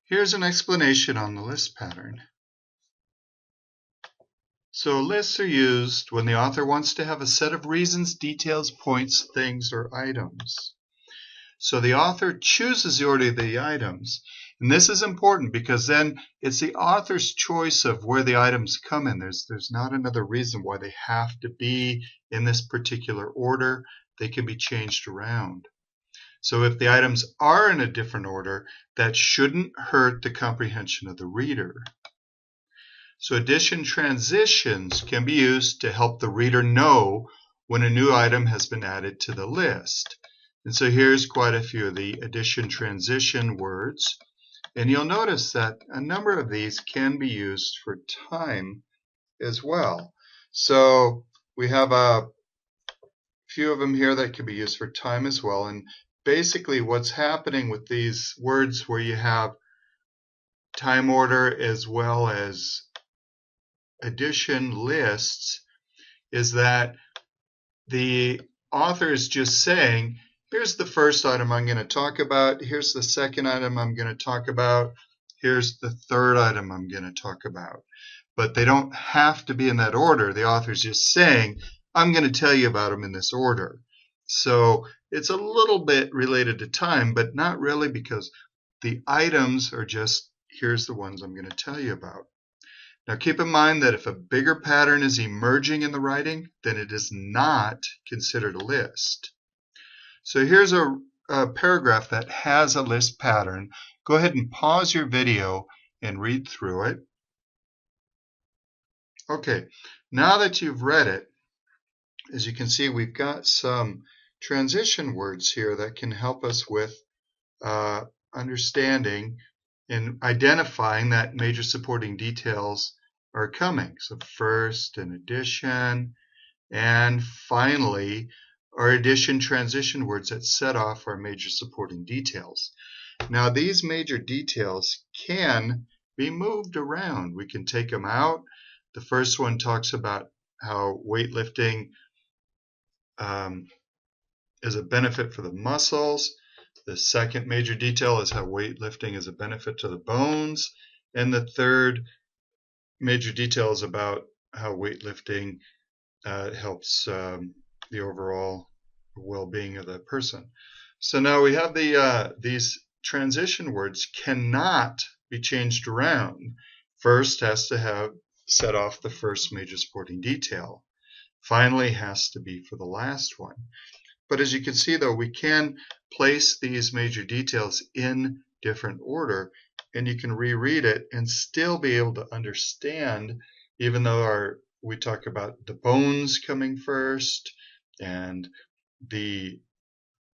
Here's an explanation on the list pattern. So lists are used when the author wants to have a set of reasons, details, points, things, or items. So the author chooses the order of the items. And this is important because then it's the author's choice of where the items come in. There's not another reason why they have to be in this particular order. They can be changed around. So if the items are in a different order, that shouldn't hurt the comprehension of the reader. So addition transitions can be used to help the reader know when a new item has been added to the list. And so here's quite a few of the addition transition words. And you'll notice that a number of these can be used for time as well. So we have a few of them here that can be used for time as well. And basically what's happening with these words where you have time order as well as addition lists is that the author is just saying, here's the first item I'm going to talk about, here's the second item I'm going to talk about, here's the third item I'm going to talk about. But they don't have to be in that order. The author's just saying, I'm going to tell you about them in this order. So it's a little bit related to time, but not really, because the items are just, here's the ones I'm going to tell you about. Now keep in mind that if a bigger pattern is emerging in the writing, then it is not considered a list. So here's a paragraph that has a list pattern. Go ahead and pause your video and read through it. Okay, now that you've read it, as you can see, we've got some transition words here that can help us with understanding and identifying that major supporting details are coming. So first, an addition, and finally, our addition transition words that set off our major supporting details. Now, these major details can be moved around. We can take them out. The first one talks about how weightlifting is a benefit for the muscles. The second major detail is how weightlifting is a benefit to the bones. And the third major detail is about how weightlifting helps the overall well-being of the person. So now we have these transition words cannot be changed around. First has to have set off the first major supporting detail. Finally has to be for the last one. But as you can see, though, we can place these major details in different order, and you can reread it and still be able to understand, even though we talk about the bones coming first and the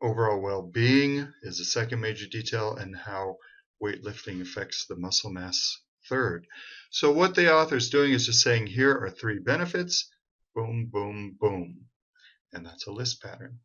overall well-being is the second major detail, and how weightlifting affects the muscle mass third. So what the author is doing is just saying, here are three benefits, boom, boom, boom. And that's a list pattern.